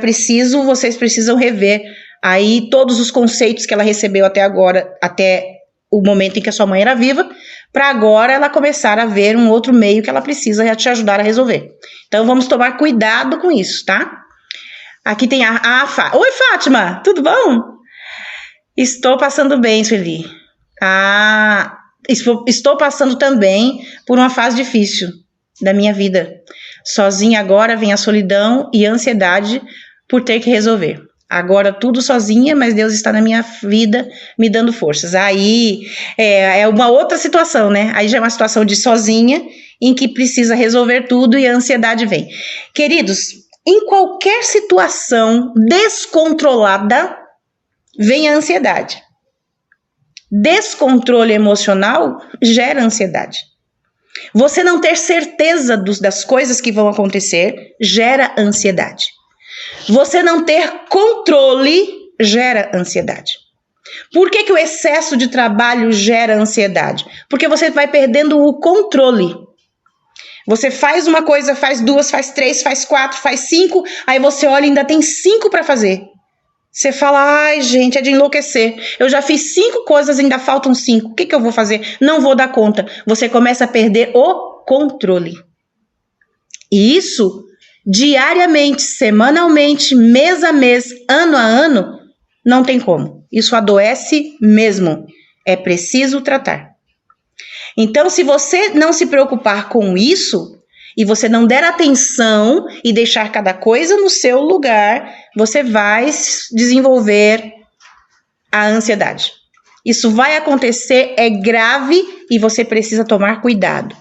vocês precisam rever aí todos os conceitos que ela recebeu até agora, até o momento em que a sua mãe era viva, para agora ela começar a ver um outro meio que ela precisa te ajudar a resolver. Então vamos tomar cuidado com isso, tá? Aqui tem Oi, Fátima, tudo bom? Estou passando bem, Sueli. Estou passando também por uma fase difícil da minha vida. Sozinha agora vem a solidão e a ansiedade por ter que resolver. Agora tudo sozinha, mas Deus está na minha vida me dando forças. Aí é uma outra situação, né? Aí já é uma situação de sozinha, em que precisa resolver tudo e a ansiedade vem. Queridos, em qualquer situação descontrolada, vem a ansiedade. Descontrole emocional gera ansiedade. Você não ter certeza das coisas que vão acontecer gera ansiedade. Você não ter controle gera ansiedade. Por que o excesso de trabalho gera ansiedade? Porque você vai perdendo o controle. Você faz uma coisa, faz duas, faz três, faz quatro, faz cinco, aí você olha e ainda tem 5 para fazer. Você fala, ai gente, é de enlouquecer. Eu já fiz 5 coisas, ainda faltam 5. O que eu vou fazer? Não vou dar conta. Você começa a perder o controle. E isso, diariamente, semanalmente, mês a mês, ano a ano, não tem como. Isso adoece mesmo. É preciso tratar. Então, se você não se preocupar com isso, e você não der atenção e deixar cada coisa no seu lugar, você vai desenvolver a ansiedade. Isso vai acontecer, é grave e você precisa tomar cuidado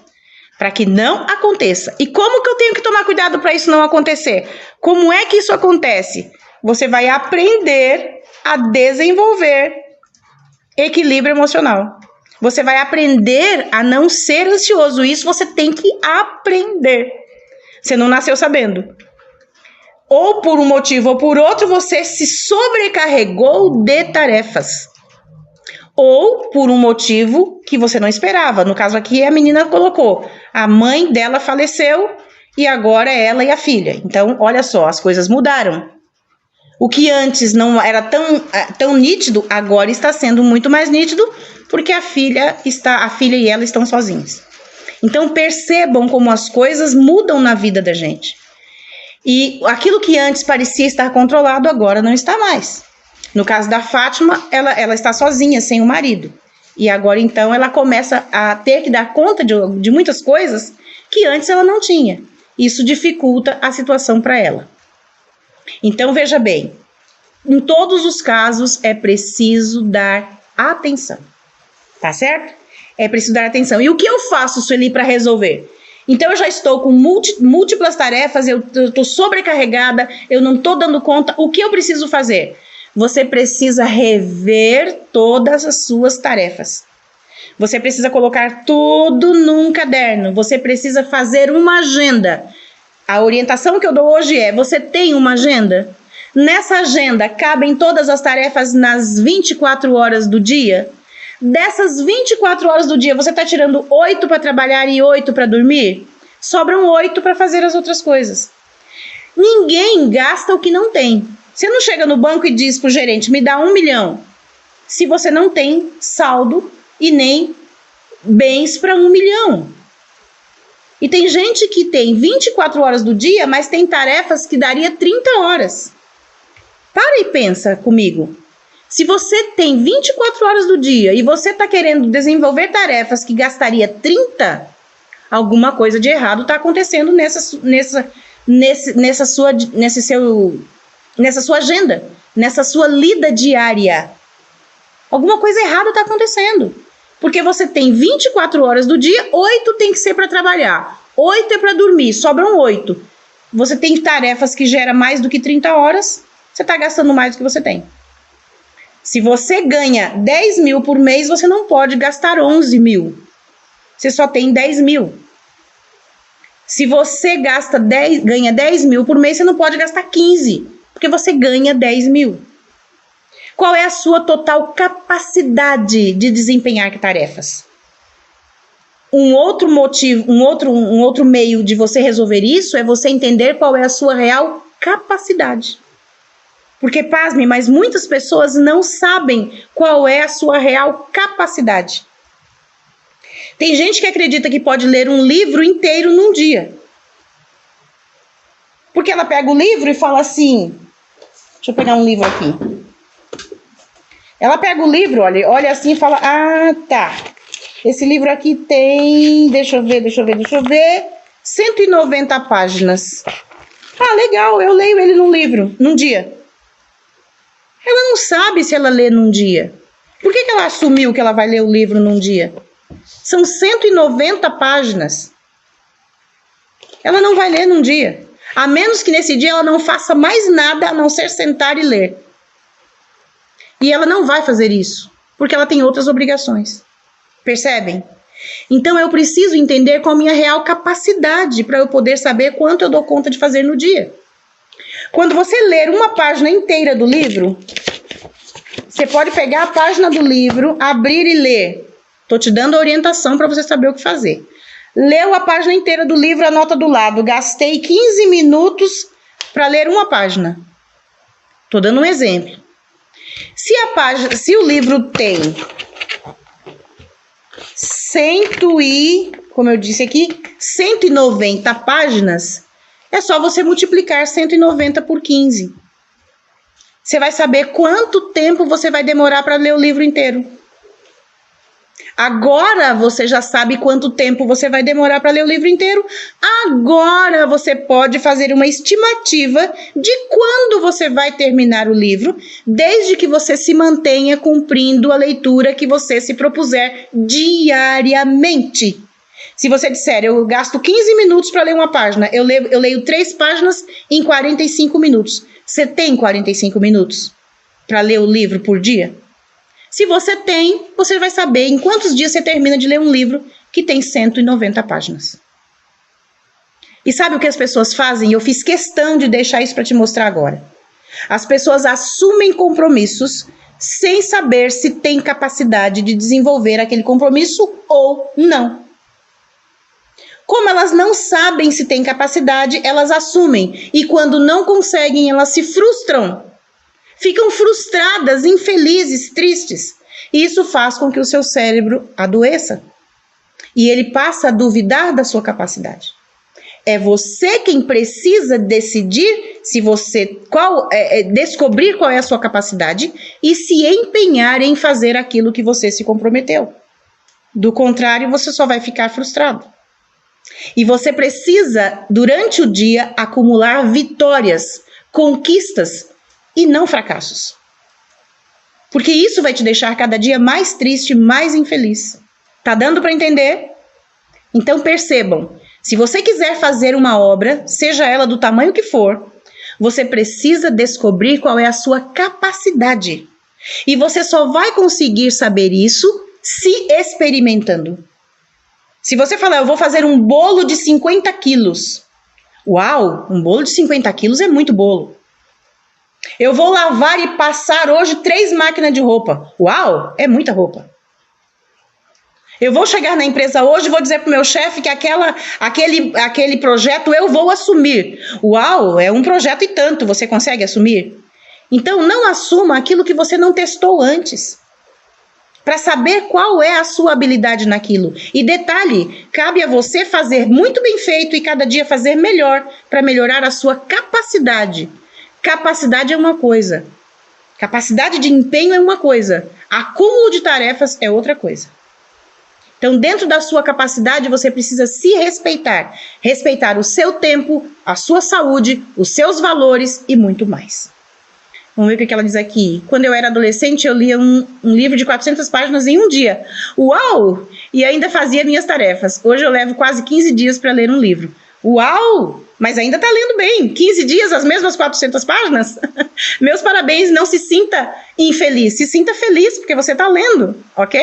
para que não aconteça. E como que eu tenho que tomar cuidado para isso não acontecer? Como é que isso acontece? Você vai aprender a desenvolver equilíbrio emocional. Você vai aprender a não ser ansioso. Isso você tem que aprender. Você não nasceu sabendo. Ou por um motivo ou por outro, você se sobrecarregou de tarefas. Ou por um motivo que você não esperava. No caso aqui, a menina colocou. A mãe dela faleceu e agora é ela e a filha. Então, olha só, as coisas mudaram. O que antes não era tão nítido, agora está sendo muito mais nítido, porque a filha e ela estão sozinhas. Então percebam como as coisas mudam na vida da gente. E aquilo que antes parecia estar controlado, agora não está mais. No caso da Fátima, ela está sozinha, sem o marido. E agora então ela começa a ter que dar conta de muitas coisas que antes ela não tinha. Isso dificulta a situação para ela. Então veja bem, em todos os casos é preciso dar atenção. Tá certo? É preciso dar atenção. E o que eu faço, Sueli, para resolver? Então eu já estou com múltiplas tarefas, eu estou sobrecarregada, eu não estou dando conta. O que eu preciso fazer? Você precisa rever todas as suas tarefas. Você precisa colocar tudo num caderno. Você precisa fazer uma agenda. A orientação que eu dou hoje é, você tem uma agenda? Nessa agenda cabem todas as tarefas nas 24 horas do dia? Dessas 24 horas do dia, você está tirando 8 para trabalhar e 8 para dormir? Sobram 8 para fazer as outras coisas. Ninguém gasta o que não tem. Você não chega no banco e diz para o gerente, me dá 1 milhão. Se você não tem saldo e nem bens para 1 milhão. E tem gente que tem 24 horas do dia, mas tem tarefas que daria 30 horas. Para e pensa comigo. Se você tem 24 horas do dia e você está querendo desenvolver tarefas que gastaria 30, alguma coisa de errado está acontecendo nessa sua agenda, nessa sua lida diária. Alguma coisa errada está acontecendo. Porque você tem 24 horas do dia, 8 tem que ser para trabalhar, 8 é para dormir, sobram 8. Você tem tarefas que geram mais do que 30 horas, você está gastando mais do que você tem. Se você ganha 10 mil por mês, você não pode gastar 11 mil. Você só tem 10 mil. Se você ganha 10 mil por mês, você não pode gastar 15, porque você ganha 10 mil. Qual é a sua total capacidade de desempenhar tarefas? Um outro motivo, um outro meio de você resolver isso é você entender qual é a sua real capacidade. Porque, pasme, mas muitas pessoas não sabem qual é a sua real capacidade. Tem gente que acredita que pode ler um livro inteiro num dia. Porque ela pega o livro e fala assim... Deixa eu pegar um livro aqui. Ela pega o livro, olha assim e fala... Ah, tá. Esse livro aqui tem... Deixa eu ver. 190 páginas. Ah, legal, eu leio ele num dia. Ela não sabe se ela lê num dia. Por que ela assumiu que ela vai ler o livro num dia? São 190 páginas. Ela não vai ler num dia. A menos que nesse dia ela não faça mais nada a não ser sentar e ler. E ela não vai fazer isso, porque ela tem outras obrigações. Percebem? Então eu preciso entender qual a minha real capacidade para eu poder saber quanto eu dou conta de fazer no dia. Quando você ler uma página inteira do livro, você pode pegar a página do livro, abrir e ler. Estou te dando a orientação para você saber o que fazer. Leu a página inteira do livro, anota do lado. Gastei 15 minutos para ler uma página. Estou dando um exemplo. Se o livro tem como eu disse aqui, 190 páginas, é só você multiplicar 190 por 15. Você vai saber quanto tempo você vai demorar para ler o livro inteiro. Agora você já sabe quanto tempo você vai demorar para ler o livro inteiro. Agora você pode fazer uma estimativa de quando você vai terminar o livro, desde que você se mantenha cumprindo a leitura que você se propuser diariamente. Se você disser, eu gasto 15 minutos para ler uma página, eu leio 3 páginas em 45 minutos. Você tem 45 minutos para ler o livro por dia? Se você tem, você vai saber em quantos dias você termina de ler um livro que tem 190 páginas. E sabe o que as pessoas fazem? Eu fiz questão de deixar isso para te mostrar agora. As pessoas assumem compromissos sem saber se tem capacidade de desenvolver aquele compromisso ou não. Como elas não sabem se tem capacidade, elas assumem. E quando não conseguem, elas se frustram. Ficam frustradas, infelizes, tristes. E isso faz com que o seu cérebro adoeça. E ele passa a duvidar da sua capacidade. É você quem precisa decidir descobrir qual é a sua capacidade e se empenhar em fazer aquilo que você se comprometeu. Do contrário, você só vai ficar frustrado. E você precisa, durante o dia, acumular vitórias, conquistas e não fracassos. Porque isso vai te deixar cada dia mais triste, mais infeliz. Tá dando para entender? Então percebam, se você quiser fazer uma obra, seja ela do tamanho que for, você precisa descobrir qual é a sua capacidade. E você só vai conseguir saber isso se experimentando. Se você falar, eu vou fazer um bolo de 50 quilos. Uau, um bolo de 50 quilos é muito bolo. Eu vou lavar e passar hoje 3 máquinas de roupa. Uau, é muita roupa. Eu vou chegar na empresa hoje e vou dizer para o meu chefe que aquele projeto eu vou assumir. Uau, é um projeto e tanto, você consegue assumir? Então não assuma aquilo que você não testou antes. para saber qual é a sua habilidade naquilo. E detalhe, cabe a você fazer muito bem feito e cada dia fazer melhor para melhorar a sua capacidade. Capacidade é uma coisa, capacidade de empenho é uma coisa, acúmulo de tarefas é outra coisa. Então, dentro da sua capacidade, você precisa se respeitar. Respeitar o seu tempo, a sua saúde, os seus valores e muito mais. Vamos ver o que ela diz aqui. Quando eu era adolescente, eu lia um livro de 400 páginas em um dia. Uau! E ainda fazia minhas tarefas. Hoje eu levo quase 15 dias para ler um livro. Uau! Mas ainda está lendo bem. 15 dias, as mesmas 400 páginas? Meus parabéns, não se sinta infeliz. Se sinta feliz, porque você está lendo, ok?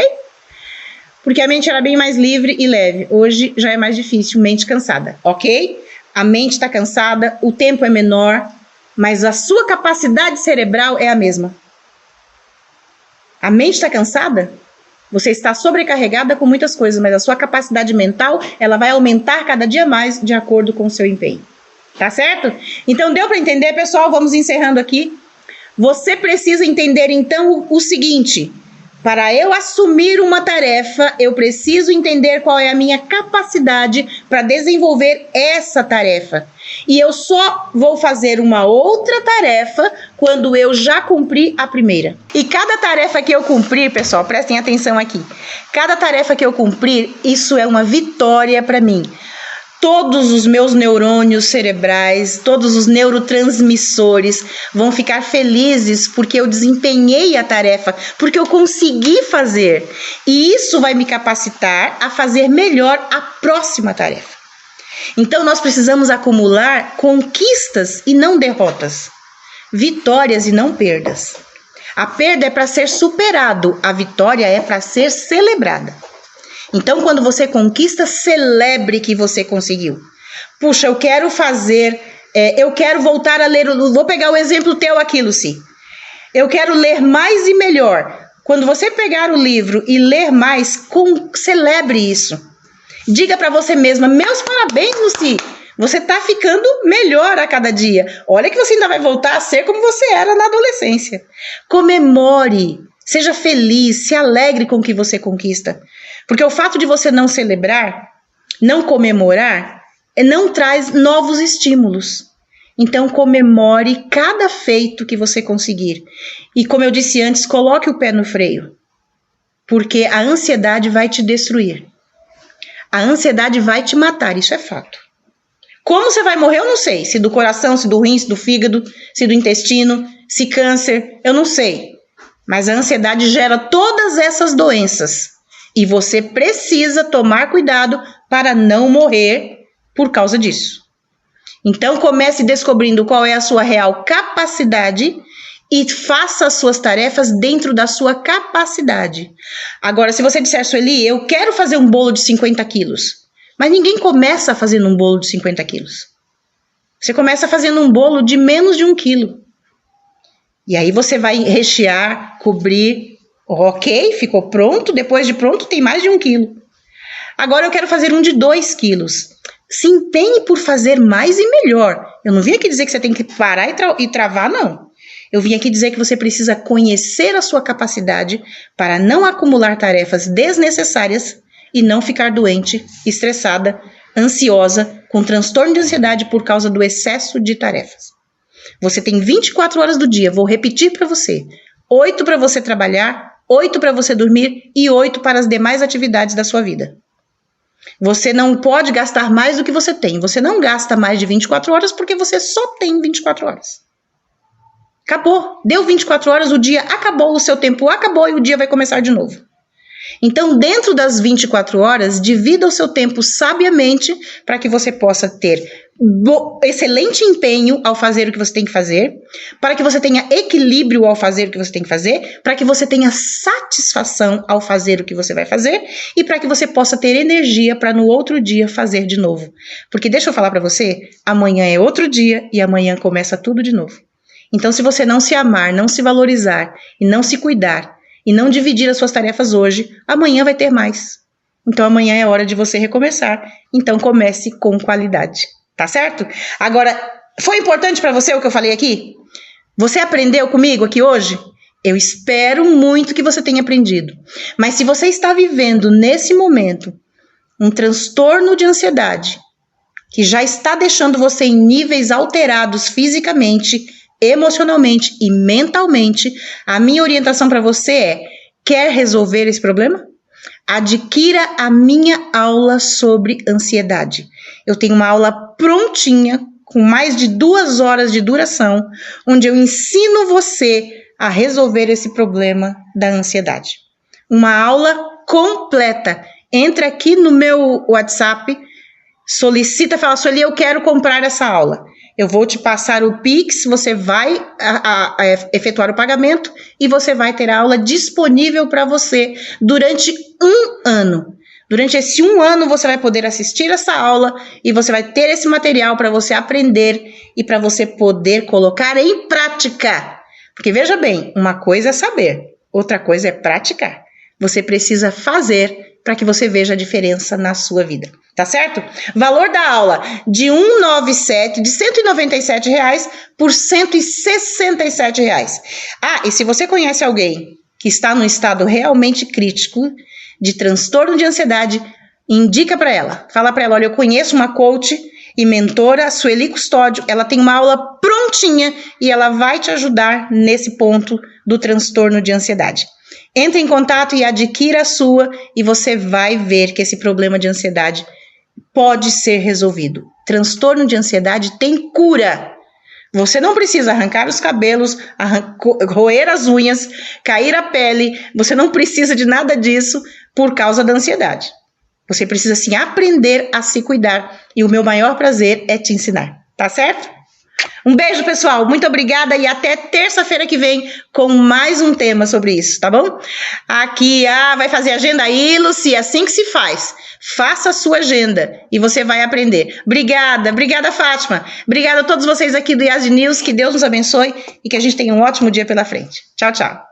Porque a mente era bem mais livre e leve. Hoje já é mais difícil, mente cansada, ok? A mente está cansada, o tempo é menor, mas a sua capacidade cerebral é a mesma. A mente está cansada? Você está sobrecarregada com muitas coisas, mas a sua capacidade mental, ela vai aumentar cada dia mais de acordo com o seu empenho. Tá certo? Então deu para entender, pessoal? Vamos encerrando aqui. Você precisa entender então o seguinte: para eu assumir uma tarefa, eu preciso entender qual é a minha capacidade para desenvolver essa tarefa. E eu só vou fazer uma outra tarefa quando eu já cumpri a primeira. E cada tarefa que eu cumprir, pessoal, prestem atenção aqui. Cada tarefa que eu cumprir, isso é uma vitória para mim. Todos os meus neurônios cerebrais, todos os neurotransmissores vão ficar felizes porque eu desempenhei a tarefa, porque eu consegui fazer. E isso vai me capacitar a fazer melhor a próxima tarefa. Então, nós precisamos acumular conquistas e não derrotas, vitórias e não perdas. A perda é para ser superado, a vitória é para ser celebrada. Então, quando você conquista, celebre que você conseguiu. Puxa, eu quero voltar a ler, vou pegar o exemplo teu aqui, Lucy. Eu quero ler mais e melhor. Quando você pegar o livro e ler mais, celebre isso. Diga para você mesma, meus parabéns, Lucy. Você está ficando melhor a cada dia. Olha que você ainda vai voltar a ser como você era na adolescência. Comemore, seja feliz, se alegre com o que você conquista. Porque o fato de você não celebrar, não comemorar, não traz novos estímulos. Então, comemore cada feito que você conseguir. E como eu disse antes, coloque o pé no freio. Porque a ansiedade vai te destruir. A ansiedade vai te matar, isso é fato. Como você vai morrer, eu não sei. Se do coração, se do rim, se do fígado, se do intestino, se câncer, eu não sei. Mas a ansiedade gera todas essas doenças. E você precisa tomar cuidado para não morrer por causa disso. Então, comece descobrindo qual é a sua real capacidade e faça as suas tarefas dentro da sua capacidade. Agora, se você disser, Sueli, eu quero fazer um bolo de 50 quilos, mas ninguém começa fazendo um bolo de 50 quilos. Você começa fazendo um bolo de menos de 1 quilo. E aí você vai rechear, cobrir. Ok, ficou pronto, depois de pronto tem mais de 1 quilo. Agora eu quero fazer um de 2 quilos. Se empenhe por fazer mais e melhor. Eu não vim aqui dizer que você tem que parar e travar, não. Eu vim aqui dizer que você precisa conhecer a sua capacidade para não acumular tarefas desnecessárias e não ficar doente, estressada, ansiosa, com transtorno de ansiedade por causa do excesso de tarefas. Você tem 24 horas do dia, vou repetir para você. 8 para você trabalhar, 8 para você dormir e 8 para as demais atividades da sua vida. Você não pode gastar mais do que você tem. Você não gasta mais de 24 horas porque você só tem 24 horas. Acabou. Deu 24 horas, o dia acabou, o seu tempo acabou e o dia vai começar de novo. Então, dentro das 24 horas, divida o seu tempo sabiamente para que você possa ter excelente empenho ao fazer o que você tem que fazer, para que você tenha equilíbrio ao fazer o que você tem que fazer, para que você tenha satisfação ao fazer o que você vai fazer e para que você possa ter energia para no outro dia fazer de novo. Porque deixa eu falar para você, amanhã é outro dia e amanhã começa tudo de novo. Então, se você não se amar, não se valorizar e não se cuidar e não dividir as suas tarefas hoje, amanhã vai ter mais. Então, amanhã é hora de você recomeçar. Então, comece com qualidade. Tá certo? Agora, foi importante para você o que eu falei aqui? Você aprendeu comigo aqui hoje Eu espero muito que você tenha aprendido. Mas se você está vivendo nesse momento um transtorno de ansiedade, que já está deixando você em níveis alterados fisicamente, emocionalmente e mentalmente, a minha orientação para você é: quer resolver esse problema? Adquira a minha aula sobre ansiedade. Eu tenho uma aula prontinha, com mais de 2 horas de duração, onde eu ensino você a resolver esse problema da ansiedade. Uma aula completa. Entra aqui no meu WhatsApp, solicita, fala: Sueli, eu quero comprar essa aula. Eu vou te passar o Pix, você vai efetuar o pagamento e você vai ter a aula disponível para você durante 1 ano. Durante esse 1 ano você vai poder assistir essa aula e você vai ter esse material para você aprender e para você poder colocar em prática. Porque veja bem, uma coisa é saber, outra coisa é praticar. Você precisa fazer para que você veja a diferença na sua vida. Tá certo? Valor da aula de R$ 197 reais por R$ 167 reais. Ah, e se você conhece alguém que está num estado realmente crítico de transtorno de ansiedade, indica para ela. Fala para ela: olha, eu conheço uma coach e mentora, Sueli Custódio, ela tem uma aula prontinha e ela vai te ajudar nesse ponto do transtorno de ansiedade. Entre em contato e adquira a sua e você vai ver que esse problema de ansiedade pode ser resolvido. Transtorno de ansiedade tem cura. Você não precisa arrancar os cabelos, roer as unhas, cair a pele. Você não precisa de nada disso por causa da ansiedade. Você precisa sim aprender a se cuidar e o meu maior prazer é te ensinar. Tá certo? Um beijo, pessoal. Muito obrigada e até terça-feira que vem com mais um tema sobre isso, tá bom? Aqui, vai fazer agenda aí, Lucia, assim que se faz. Faça a sua agenda e você vai aprender. Obrigada, Fátima. Obrigada a todos vocês aqui do Yasd News. Que Deus nos abençoe e que a gente tenha um ótimo dia pela frente. Tchau, tchau.